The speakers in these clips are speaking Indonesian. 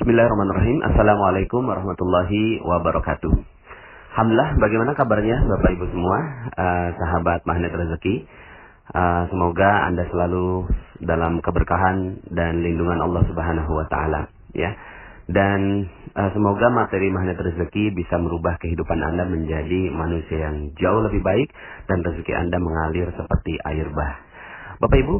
Bismillahirrahmanirrahim. Assalamualaikum warahmatullahi wabarakatuh. Alhamdulillah, bagaimana kabarnya Bapak Ibu semua, sahabat Magnet Rezeki? Semoga Anda selalu dalam keberkahan dan lindungan Allah Subhanahu wa taala, ya. Dan semoga materi Magnet Rezeki bisa merubah kehidupan Anda menjadi manusia yang jauh lebih baik dan rezeki Anda mengalir seperti air bah. Bapak Ibu,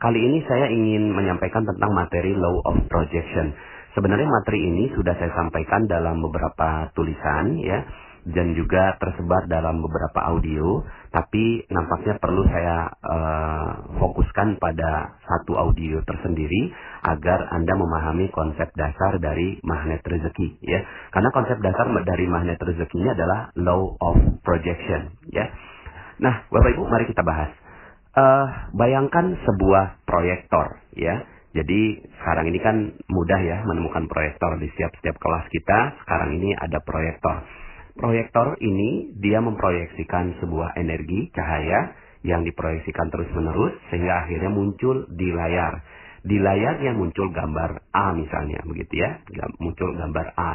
kali ini saya ingin menyampaikan tentang materi Law of Projection. Sebenarnya materi ini sudah saya sampaikan dalam beberapa tulisan, ya, dan juga tersebar dalam beberapa audio. Tapi nampaknya perlu saya fokuskan pada satu audio tersendiri agar Anda memahami konsep dasar dari magnet rezeki, ya. Karena konsep dasar dari magnet rezeki ini adalah Law of Projection, ya. Nah, Bapak Ibu, mari kita bahas. Bayangkan sebuah proyektor, ya. Jadi sekarang ini kan mudah ya menemukan proyektor di setiap kelas kita. Sekarang ini ada proyektor. Proyektor ini dia memproyeksikan sebuah energi cahaya yang diproyeksikan terus-menerus sehingga akhirnya muncul di layar. Di layarnya muncul gambar A misalnya, begitu ya. Muncul gambar A.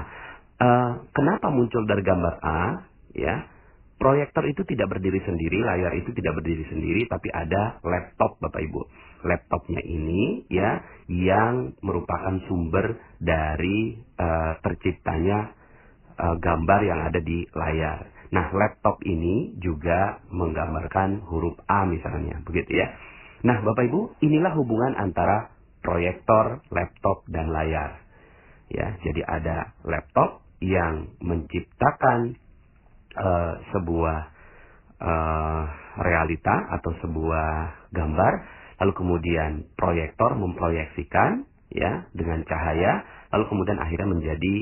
Kenapa muncul dari gambar A? Ya. Proyektor itu tidak berdiri sendiri, layar itu tidak berdiri sendiri, tapi ada laptop Bapak Ibu. Laptopnya ini ya yang merupakan sumber dari terciptanya gambar yang ada di layar. Nah, laptop ini juga menggambarkan huruf A misalnya, begitu ya. Nah, Bapak Ibu, inilah hubungan antara proyektor, laptop, dan layar. Ya, jadi ada laptop yang menciptakan sebuah realita atau sebuah gambar, lalu kemudian proyektor memproyeksikan ya dengan cahaya, lalu kemudian akhirnya menjadi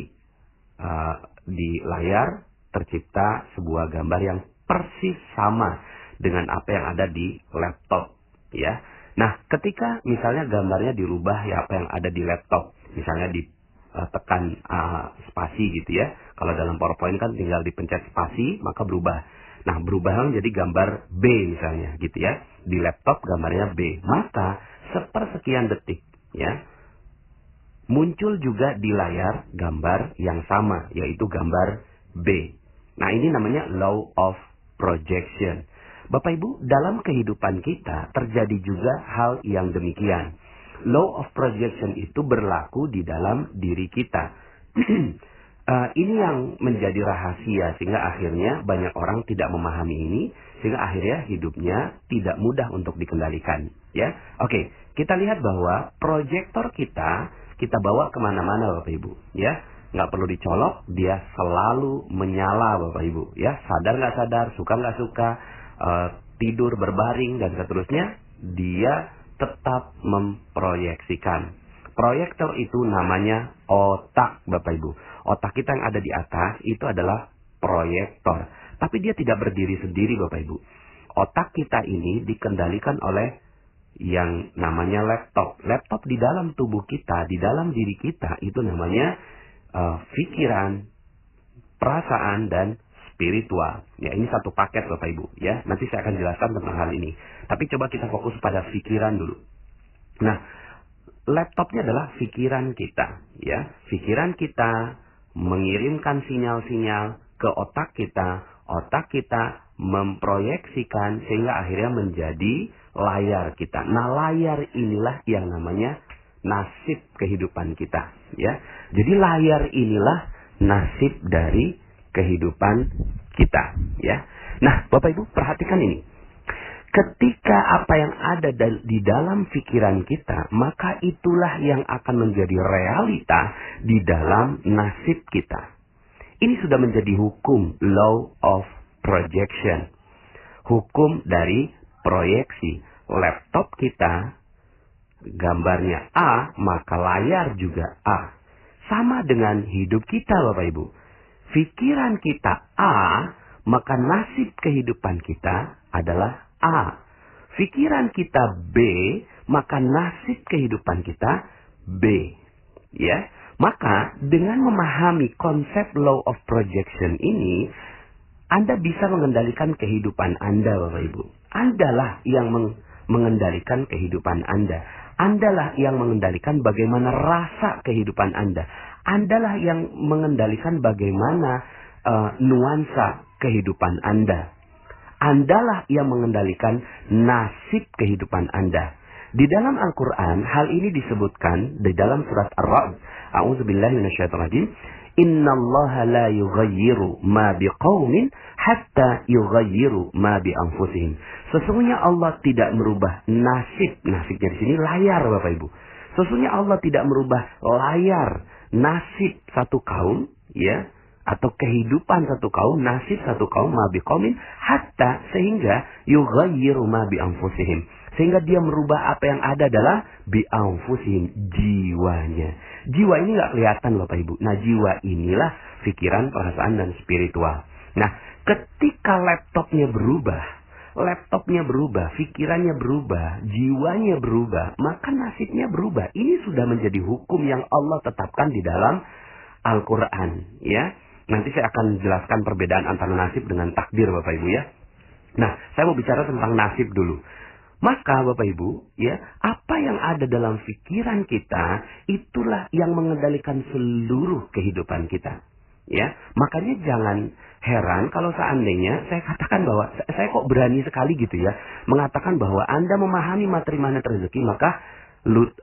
di layar tercipta sebuah gambar yang persis sama dengan apa yang ada di laptop, ya. Nah, ketika misalnya gambarnya dirubah ya apa yang ada di laptop, misalnya tekan spasi gitu ya. Kalau dalam PowerPoint kan tinggal dipencet spasi maka berubah. Nah, berubah menjadi gambar B misalnya gitu ya. Di laptop gambarnya B. Maka sepersekian detik ya muncul juga di layar gambar yang sama, yaitu gambar B. Nah, ini namanya Law of Projection. Bapak Ibu, dalam kehidupan kita terjadi juga hal yang demikian. Law of Projection itu berlaku di dalam diri kita. Ini yang menjadi rahasia sehingga akhirnya banyak orang tidak memahami ini sehingga akhirnya hidupnya tidak mudah untuk dikendalikan. Ya, oke, kita lihat bahwa proyektor kita bawa kemana-mana Bapak Ibu. Ya, nggak perlu dicolok, dia selalu menyala Bapak Ibu. Ya, sadar nggak sadar, suka nggak suka, tidur berbaring dan seterusnya, dia tetap memproyeksikan. Proyektor itu namanya otak Bapak Ibu. Otak kita yang ada di atas itu adalah proyektor. Tapi dia tidak berdiri sendiri Bapak Ibu. Otak kita ini dikendalikan oleh yang namanya laptop. Laptop di dalam tubuh kita, di dalam diri kita itu namanya pikiran, perasaan, dan spiritual. Ya, ini satu paket Bapak Ibu ya. Nanti saya akan jelaskan tentang hal ini. Tapi coba kita fokus pada pikiran dulu. Nah, laptopnya adalah pikiran kita, ya. Pikiran kita mengirimkan sinyal-sinyal ke otak kita memproyeksikan sehingga akhirnya menjadi layar kita. Nah, layar inilah yang namanya nasib kehidupan kita, ya. Jadi layar inilah nasib dari kehidupan kita, ya. Nah, Bapak Ibu perhatikan ini. Ketika apa yang ada di dalam pikiran kita, maka itulah yang akan menjadi realita di dalam nasib kita. Ini sudah menjadi hukum Law of Projection. Hukum dari proyeksi. Laptop kita gambarnya A, maka layar juga A. Sama dengan hidup kita Bapak Ibu. Pikiran kita A, maka nasib kehidupan kita adalah A. Pikiran kita B, maka nasib kehidupan kita B. Ya, maka dengan memahami konsep Law of Projection ini, Anda bisa mengendalikan kehidupan Anda, Bapak Ibu. Andalah yang mengendalikan kehidupan Anda. Andalah yang mengendalikan bagaimana rasa kehidupan Anda. Andalah yang mengendalikan bagaimana nuansa kehidupan Anda. Andalah yang mengendalikan nasib kehidupan Anda. Di dalam Al-Quran, hal ini disebutkan di dalam surat Ar-Ra'd. A'udzubillahi minasyaitonirrajim. Innallaha la yughayyiru ma biqaumin hatta yughayyiru ma bi anfusihim. Sesungguhnya Allah tidak merubah nasib. Nasibnya di sini layar, Bapak Ibu. Sesungguhnya Allah tidak merubah layar nasib satu kaum, ya, atau kehidupan satu kaum, nasib satu kaum, ma biqaumin hatta, sehingga yughayyiru ma bi anfusihim, sehingga dia merubah apa yang ada adalah bi anfusihim, jiwanya. Jiwa ini nggak kelihatan, Bapak Ibu. Nah, jiwa inilah pikiran, perasaan, dan spiritual. Nah, ketika laptopnya berubah, pikirannya berubah, jiwanya berubah, maka nasibnya berubah. Ini sudah menjadi hukum yang Allah tetapkan di dalam Al-Quran, ya. Nanti saya akan jelaskan perbedaan antara nasib dengan takdir, Bapak Ibu, ya. Nah, saya mau bicara tentang nasib dulu. Maka Bapak Ibu, ya, apa yang ada dalam pikiran kita, itulah yang mengendalikan seluruh kehidupan kita. Ya, makanya jangan heran kalau seandainya saya katakan bahwa saya kok berani sekali gitu ya, mengatakan bahwa Anda memahami materi magnet rezeki, maka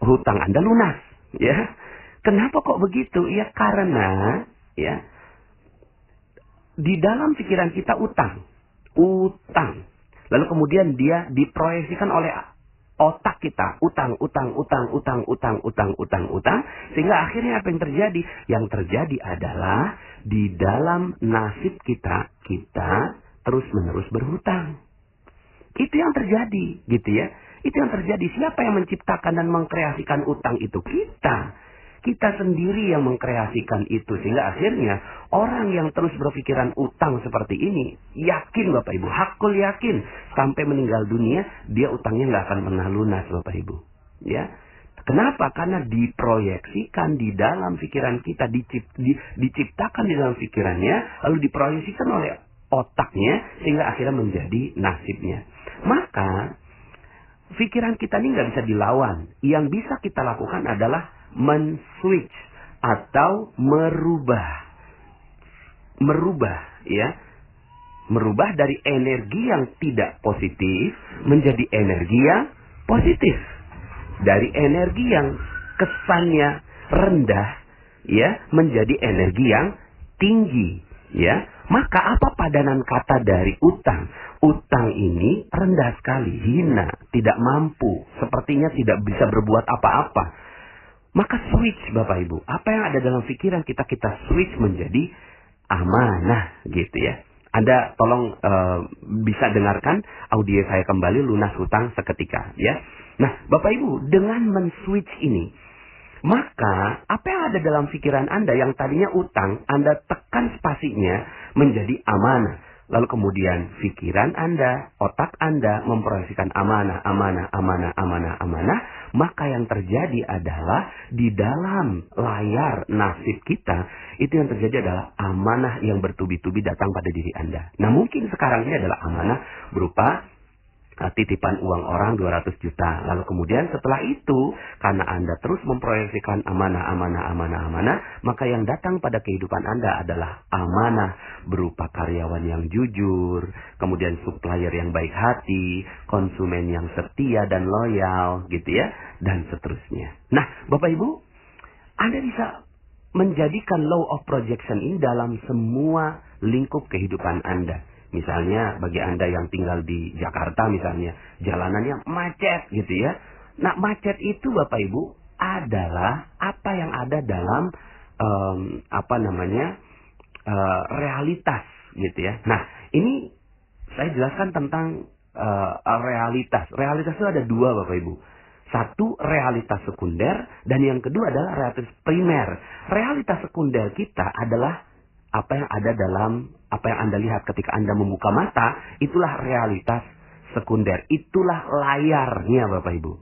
hutang Anda lunas. Ya, kenapa kok begitu? Ya karena, ya, di dalam pikiran kita utang. Lalu kemudian dia diproyeksikan oleh otak kita, utang, sehingga akhirnya apa yang terjadi? Yang terjadi adalah di dalam nasib kita terus-menerus berhutang. Itu yang terjadi, gitu ya. Itu yang terjadi. Siapa yang menciptakan dan mengkreasikan utang itu? Kita sendiri yang mengkreasikan itu. Sehingga akhirnya orang yang terus berpikiran utang seperti ini, yakin Bapak Ibu, hakul yakin, sampai meninggal dunia, dia utangnya nggak akan pernah lunas, Bapak Ibu. Ya, kenapa? Karena diproyeksikan di dalam pikiran kita, diciptakan di dalam pikirannya, lalu diproyeksikan oleh otaknya, sehingga akhirnya menjadi nasibnya. Maka pikiran kita ini nggak bisa dilawan. Yang bisa kita lakukan adalah men-switch atau merubah, ya, merubah dari energi yang tidak positif menjadi energi yang positif, dari energi yang kesannya rendah, ya, menjadi energi yang tinggi, ya. Maka apa padanan kata dari utang? Utang ini rendah sekali, hina, tidak mampu, sepertinya tidak bisa berbuat apa-apa. Maka switch, Bapak Ibu. Apa yang ada dalam pikiran kita switch menjadi amanah, gitu ya. Anda tolong bisa dengarkan audio saya kembali, lunas hutang seketika, ya. Nah, Bapak Ibu, dengan men-switch ini, maka apa yang ada dalam pikiran Anda yang tadinya utang, Anda tekan spasinya menjadi amanah. Lalu kemudian pikiran Anda, otak Anda memproyeksikan amanah. Maka yang terjadi adalah di dalam layar nasib kita, itu yang terjadi adalah amanah yang bertubi-tubi datang pada diri Anda. Nah, mungkin sekarang ini adalah amanah berupa titipan uang orang 200 juta. Lalu kemudian setelah itu, karena Anda terus memproyeksikan amanah, maka yang datang pada kehidupan Anda adalah amanah berupa karyawan yang jujur, kemudian supplier yang baik hati, konsumen yang setia dan loyal, gitu ya, dan seterusnya. Nah, Bapak Ibu, Anda bisa menjadikan law of projection ini dalam semua lingkup kehidupan Anda. Misalnya bagi Anda yang tinggal di Jakarta misalnya, jalanannya macet gitu ya. Nah, macet itu Bapak Ibu adalah apa yang ada dalam realitas gitu ya. Nah, ini saya jelaskan tentang realitas. Realitas itu ada dua Bapak Ibu. Satu, realitas sekunder, dan yang kedua adalah realitas primer. Realitas sekunder kita adalah apa yang ada dalam, apa yang Anda lihat ketika Anda membuka mata, itulah realitas sekunder. Itulah layarnya Bapak Ibu.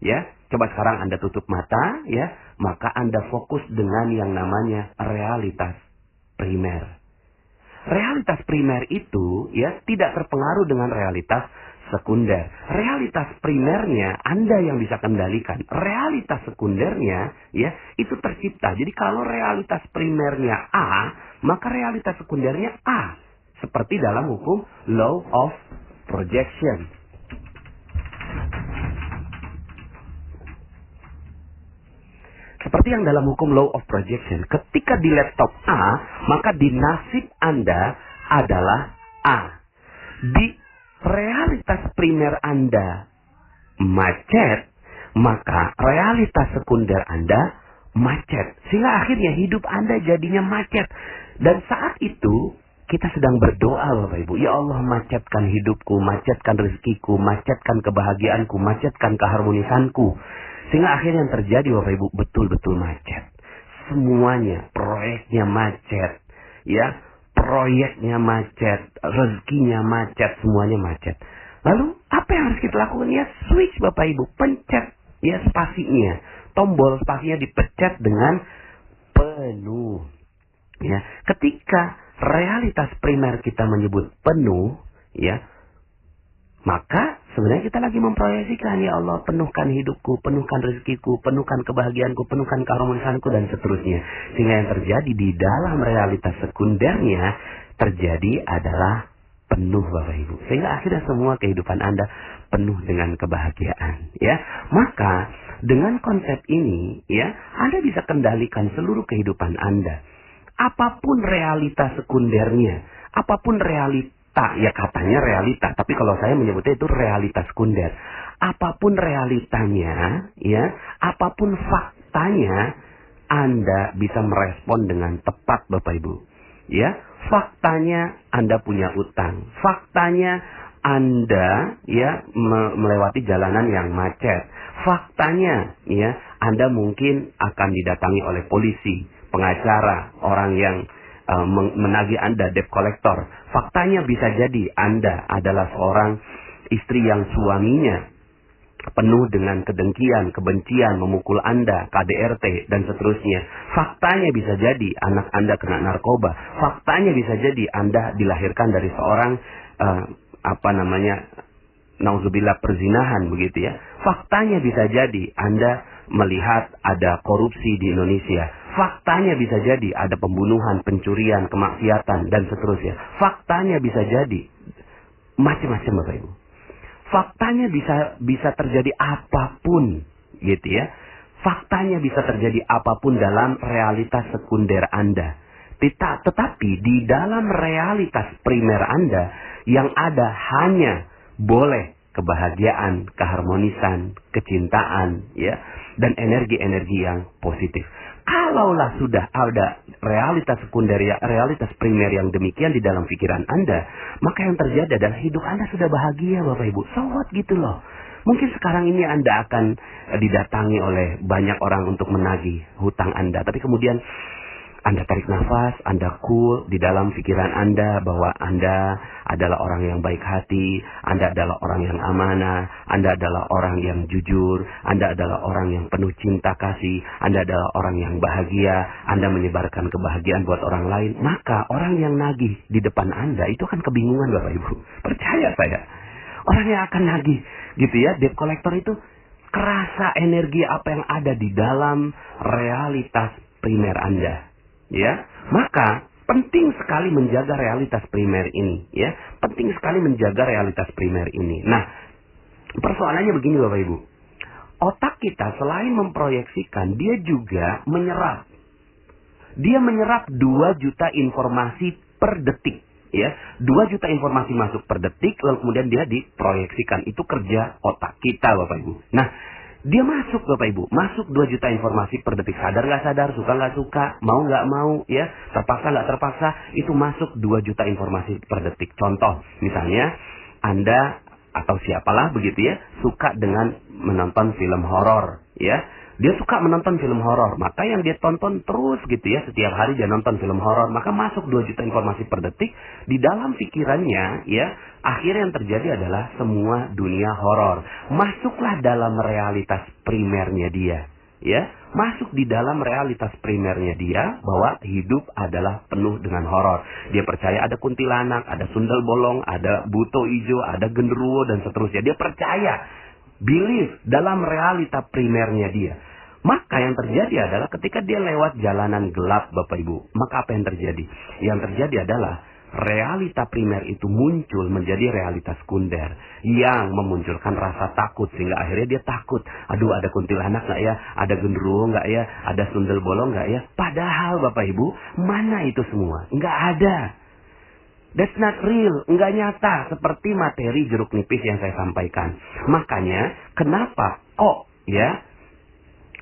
Ya, coba sekarang Anda tutup mata, ya, maka Anda fokus dengan yang namanya realitas primer. Realitas primer itu, ya, tidak terpengaruh dengan realitas sekunder. Realitas primernya Anda yang bisa kendalikan. Realitas sekundernya ya itu tercipta. Jadi kalau realitas primernya A, maka realitas sekundernya A. Seperti dalam hukum law of projection. Seperti yang dalam hukum law of projection, ketika di laptop A, maka di nasib Anda adalah A. Di realitas primer Anda macet, maka realitas sekunder Anda macet. Sehingga akhirnya hidup Anda jadinya macet. Dan saat itu kita sedang berdoa Bapak Ibu. Ya Allah, macetkan hidupku, macetkan rezekiku, macetkan kebahagiaanku, macetkan keharmonisanku. Sehingga akhirnya yang terjadi Bapak Ibu betul-betul macet. Semuanya, proyeknya macet. Ya, proyeknya macet, rezekinya macet, semuanya macet. Lalu apa yang harus kita lakukan? Ya switch Bapak Ibu, pencet ya spasinya. Tombol spasinya dipencet dengan penuh. Ya, ketika realitas primer kita menyebut penuh, ya, maka sebenarnya kita lagi memproyeksikan, ya Allah, penuhkan hidupku, penuhkan rezekiku, penuhkan kebahagiaanku, penuhkan keharmonisanku, dan seterusnya. Sehingga yang terjadi di dalam realitas sekundernya terjadi adalah penuh Bapak Ibu. Sehingga akhirnya semua kehidupan Anda penuh dengan kebahagiaan. Ya, maka dengan konsep ini, ya, Anda bisa kendalikan seluruh kehidupan Anda. Apapun realitas sekundernya, apapun realita, ya katanya realita, tapi kalau saya menyebutnya itu realitas sekunder. Apapun realitanya, ya, apapun faktanya, Anda bisa merespon dengan tepat Bapak Ibu. Ya, faktanya Anda punya utang. Faktanya Anda ya melewati jalanan yang macet. Faktanya ya Anda mungkin akan didatangi oleh polisi, pengacara, orang yang menagih Anda, debt collector. Faktanya bisa jadi Anda adalah seorang istri yang suaminya penuh dengan kedengkian, kebencian, memukul Anda, KDRT, dan seterusnya. Faktanya bisa jadi anak Anda kena narkoba. Faktanya bisa jadi Anda dilahirkan dari seorang nauzubillah perzinahan begitu ya. Faktanya bisa jadi Anda melihat ada korupsi di Indonesia. Faktanya bisa jadi ada pembunuhan, pencurian, kemaksiatan, dan seterusnya. Faktanya bisa jadi macam-macam Bapak Ibu. Faktanya bisa terjadi apapun, gitu ya. Faktanya bisa terjadi apapun dalam realitas sekunder Anda. Tetapi di dalam realitas primer Anda, yang ada hanya boleh kebahagiaan, keharmonisan, kecintaan, ya, dan energi-energi yang positif. Kalaulah sudah ada realitas sekunder, realitas primer yang demikian di dalam pikiran Anda, maka yang terjadi adalah hidup Anda sudah bahagia Bapak Ibu. So what gitu loh. Mungkin sekarang ini Anda akan didatangi oleh banyak orang untuk menagih hutang Anda. Tapi kemudian Anda tarik nafas, Anda cool di dalam pikiran Anda bahwa Anda adalah orang yang baik hati, Anda adalah orang yang amanah, Anda adalah orang yang jujur, Anda adalah orang yang penuh cinta kasih, Anda adalah orang yang bahagia, Anda menyebarkan kebahagiaan buat orang lain. Maka orang yang nagih di depan Anda itu akan kebingungan Bapak Ibu. Percaya saya. Orang yang akan nagih gitu ya, debt collector itu kerasa energi apa yang ada di dalam realitas primer Anda. Ya, maka penting sekali menjaga realitas primer ini, ya. Penting sekali menjaga realitas primer ini. Nah, persoalannya begini Bapak Ibu. Otak kita selain memproyeksikan, dia juga menyerap. Dia menyerap 2 juta informasi per detik, ya. 2 juta informasi masuk per detik, lalu kemudian dia diproyeksikan. Itu kerja otak kita Bapak Ibu. Nah, dia masuk Bapak Ibu, masuk 2 juta informasi per detik, sadar nggak sadar, suka nggak suka, mau nggak mau, ya, terpaksa nggak terpaksa, itu masuk 2 juta informasi per detik. Contoh, misalnya Anda atau siapalah begitu ya, suka dengan menonton film horor, ya. Dia suka menonton film horor, maka yang dia tonton terus gitu ya, setiap hari dia nonton film horor, maka masuk 2 juta informasi per detik di dalam pikirannya, ya. Akhirnya yang terjadi adalah semua dunia horor masuklah dalam realitas primernya dia, ya, masuk di dalam realitas primernya dia bahwa hidup adalah penuh dengan horor. Dia percaya ada kuntilanak, ada sundel bolong, ada buto ijo, ada genderuwo dan seterusnya. Dia percaya, believe dalam realita primernya dia. Maka yang terjadi adalah ketika dia lewat jalanan gelap, Bapak Ibu, maka apa yang terjadi? Yang terjadi adalah realita primer itu muncul menjadi realita sekunder yang memunculkan rasa takut, sehingga akhirnya dia takut. Aduh, ada kuntilanak nggak ya? Ada genderuwo nggak ya? Ada sundel bolong nggak ya? Padahal Bapak Ibu, mana itu semua? Nggak ada. That's not real, nggak nyata seperti materi jeruk nipis yang saya sampaikan. Makanya kenapa kok ya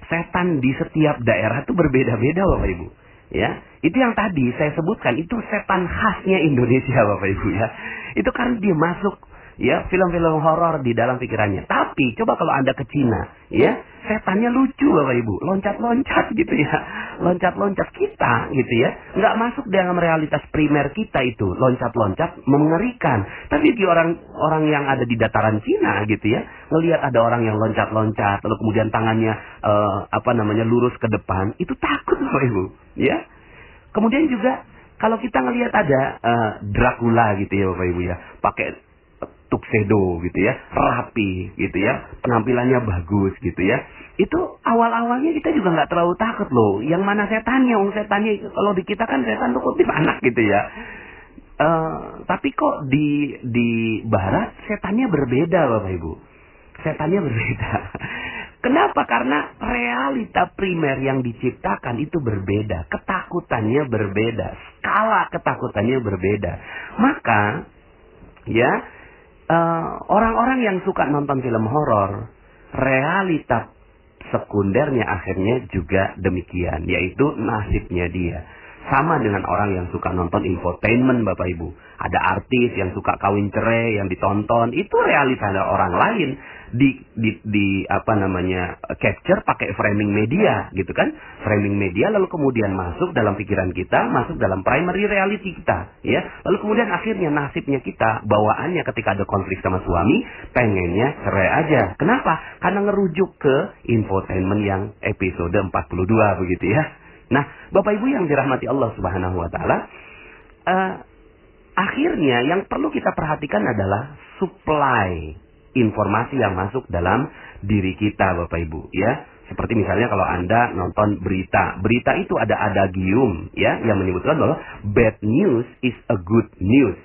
setan di setiap daerah itu berbeda-beda, Bapak Ibu. Ya, itu yang tadi saya sebutkan, itu setan khasnya Indonesia, Bapak Ibu ya. Itu karena dia masuk ya film-film horor di dalam pikirannya. Tapi coba kalau Anda ke Cina, ya, setannya lucu, Bapak Ibu, loncat-loncat gitu ya. Loncat-loncat kita gitu ya. Nggak masuk dalam realitas primer kita itu, loncat-loncat mengerikan. Tapi di orang yang ada di dataran Cina gitu ya, ngelihat ada orang yang loncat-loncat lalu kemudian tangannya lurus ke depan, itu takut, Bapak Ibu, ya. Kemudian juga kalau kita ngelihat ada Dracula gitu ya, Bapak Ibu ya, pakai tuxedo gitu ya, rapi gitu ya, penampilannya bagus gitu ya. Itu awal-awalnya kita juga nggak terlalu takut loh. Yang mana setannya? Setannya kalau di kita kan setan tuh kutip anak gitu ya. Tapi kok di Barat setannya berbeda, Bapak Ibu. Setannya berbeda. Kenapa? Karena realita primer yang diciptakan itu berbeda, ketakutannya berbeda, skala ketakutannya berbeda. Maka ya, orang-orang yang suka nonton film horor, realita sekundernya akhirnya juga demikian, yaitu nasibnya dia. Sama dengan orang yang suka nonton infotainment, Bapak Ibu. Ada artis yang suka kawin cerai yang ditonton, itu realita orang lain capture pakai framing media gitu kan. Framing media lalu kemudian masuk dalam pikiran kita, masuk dalam primary reality kita, ya. Lalu kemudian akhirnya nasibnya kita, bawaannya ketika ada konflik sama suami, pengennya cerai aja. Kenapa? Karena ngerujuk ke infotainment yang episode 42 begitu ya. Nah, Bapak Ibu yang dirahmati Allah Subhanahu wa taala, akhirnya yang perlu kita perhatikan adalah supply informasi yang masuk dalam diri kita, Bapak Ibu, ya. Seperti misalnya kalau Anda nonton berita itu ada adagium ya yang menyebutkan bahwa bad news is a good news.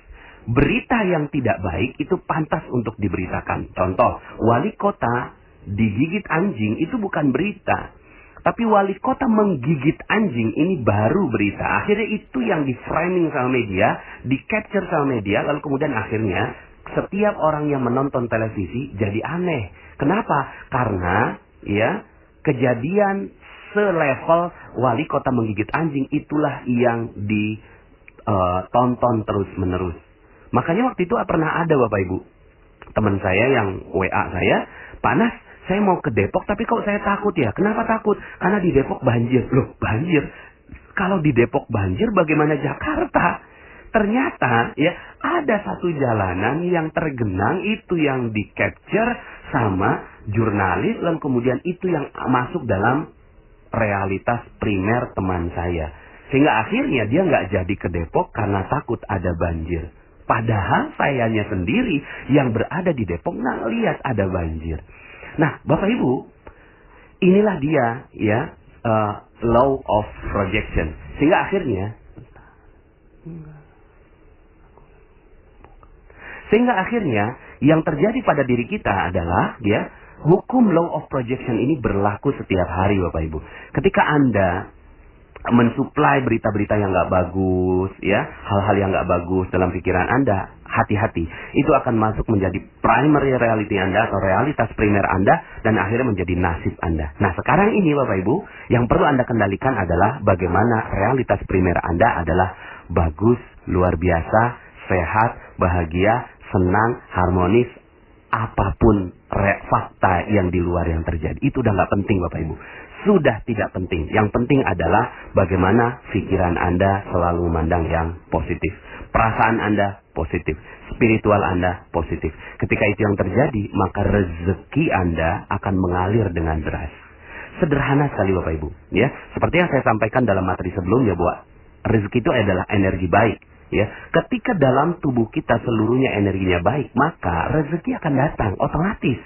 Berita yang tidak baik itu pantas untuk diberitakan. Contoh, wali kota digigit anjing itu bukan berita. Tapi wali kota menggigit anjing ini baru berita. Akhirnya itu yang di-framing sama media, di-capture sama media, lalu kemudian akhirnya setiap orang yang menonton televisi jadi aneh. Kenapa? Karena ya kejadian selevel wali kota menggigit anjing itulah yang ditonton terus-menerus. Makanya waktu itu pernah ada, Bapak Ibu, teman saya yang WA saya, "Panas, saya mau ke Depok tapi kok saya takut ya." "Kenapa takut?" "Karena di Depok banjir." "Loh, banjir? Kalau di Depok banjir bagaimana Jakarta?" Ternyata ya ada satu jalanan yang tergenang, itu yang di-capture sama jurnalis, dan kemudian itu yang masuk dalam realitas primer teman saya. Sehingga akhirnya dia nggak jadi ke Depok karena takut ada banjir. Padahal sayanya sendiri yang berada di Depok nggak lihat ada banjir. Nah, Bapak Ibu, inilah dia ya law of projection. Sehingga akhirnya yang terjadi pada diri kita adalah ya hukum law of projection ini berlaku setiap hari, Bapak Ibu. Ketika Anda mensuplai berita-berita yang nggak bagus, ya, hal-hal yang nggak bagus dalam pikiran Anda, hati-hati. Itu akan masuk menjadi primary reality Anda atau realitas primer Anda dan akhirnya menjadi nasib Anda. Nah, sekarang ini Bapak Ibu, yang perlu Anda kendalikan adalah bagaimana realitas primer Anda adalah bagus, luar biasa, sehat, bahagia, senang, harmonis, apapun fakta yang di luar yang terjadi. Itu udah nggak penting, Bapak Ibu. Sudah tidak penting. Yang penting adalah bagaimana pikiran Anda selalu memandang yang positif. Perasaan Anda positif. Spiritual Anda positif. Ketika itu yang terjadi, maka rezeki Anda akan mengalir dengan deras. Sederhana sekali Bapak Ibu, ya. Seperti yang saya sampaikan dalam materi sebelumnya bahwa rezeki itu adalah energi baik, ya. Ketika dalam tubuh kita seluruhnya energinya baik, maka rezeki akan datang otomatis.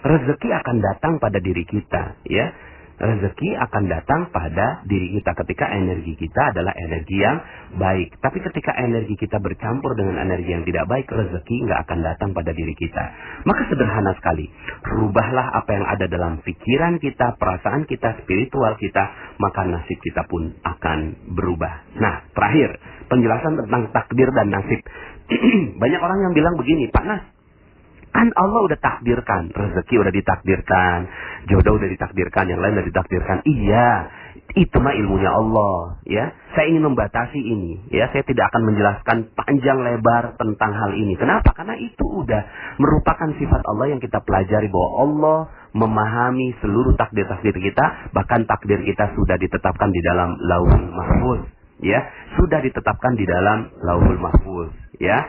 Rezeki akan datang pada diri kita, ya. Rezeki akan datang pada diri kita ketika energi kita adalah energi yang baik. Tapi ketika energi kita bercampur dengan energi yang tidak baik, rezeki nggak akan datang pada diri kita. Maka sederhana sekali, rubahlah apa yang ada dalam pikiran kita, perasaan kita, spiritual kita, maka nasib kita pun akan berubah. Nah, terakhir, penjelasan tentang takdir dan nasib. Banyak orang yang bilang begini, Pak Nas, kan Allah udah takdirkan, rezeki udah ditakdirkan, jodoh udah ditakdirkan, yang lain udah ditakdirkan. Iya, itu mah ilmunya Allah, ya. Saya ingin membatasi ini, ya. Saya tidak akan menjelaskan panjang lebar tentang hal ini. Kenapa? Karena itu udah merupakan sifat Allah yang kita pelajari, bahwa Allah memahami seluruh takdir-takdir kita, bahkan takdir kita sudah ditetapkan di dalam Lauhul Mahfuz, ya. Sudah ditetapkan di dalam Lauhul Mahfuz, ya.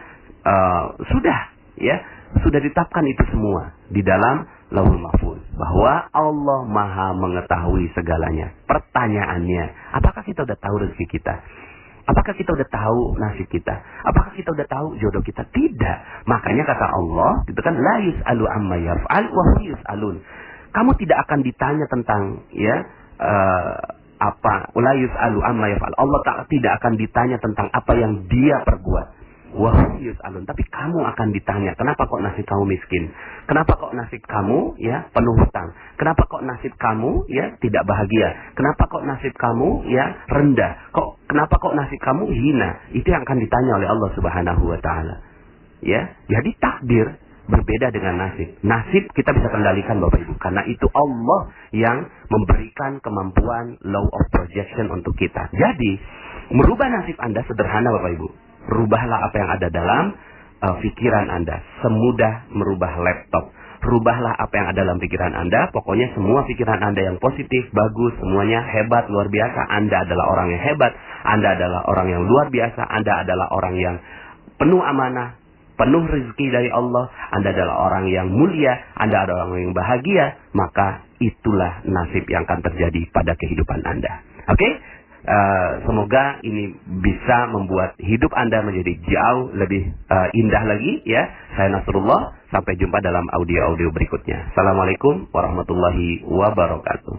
Sudah ditetapkan itu semua di dalam Lauhul Mahfuz, bahwa Allah Maha mengetahui segalanya. Pertanyaannya, apakah kita udah tahu rezeki kita? Apakah kita udah tahu nasib kita? Apakah kita udah tahu jodoh kita? Tidak. Makanya kata Allah, itu kan la yus'alu amma yaf'al wa hum yus'alun. Kamu tidak akan ditanya tentang la yus'alu amma yaf'al. Allah tidak akan ditanya tentang apa yang dia perbuat. Wahum yus'alun, tapi kamu akan ditanya, kenapa kok nasib kamu miskin? Kenapa kok nasib kamu ya penuh hutang? Kenapa kok nasib kamu ya tidak bahagia? Kenapa kok nasib kamu ya rendah? Kenapa kok nasib kamu hina? Itu yang akan ditanya oleh Allah Subhanahu wa taala. Ya, jadi takdir berbeda dengan nasib. Nasib kita bisa kendalikan Bapak Ibu, karena itu Allah yang memberikan kemampuan law of projection untuk kita. Jadi, merubah nasib Anda sederhana Bapak Ibu. Rubahlah apa yang ada dalam pikiran Anda. Semudah merubah laptop. Rubahlah apa yang ada dalam pikiran Anda. Pokoknya semua pikiran Anda yang positif, bagus, semuanya hebat, luar biasa. Anda adalah orang yang hebat. Anda adalah orang yang luar biasa. Anda adalah orang yang penuh amanah, penuh rezeki dari Allah. Anda adalah orang yang mulia. Anda adalah orang yang bahagia. Maka itulah nasib yang akan terjadi pada kehidupan Anda. Oke? Semoga ini bisa membuat hidup Anda menjadi jauh lebih indah lagi, ya. Saya Nasrullah, sampai jumpa dalam audio-audio berikutnya. Assalamualaikum warahmatullahi wabarakatuh.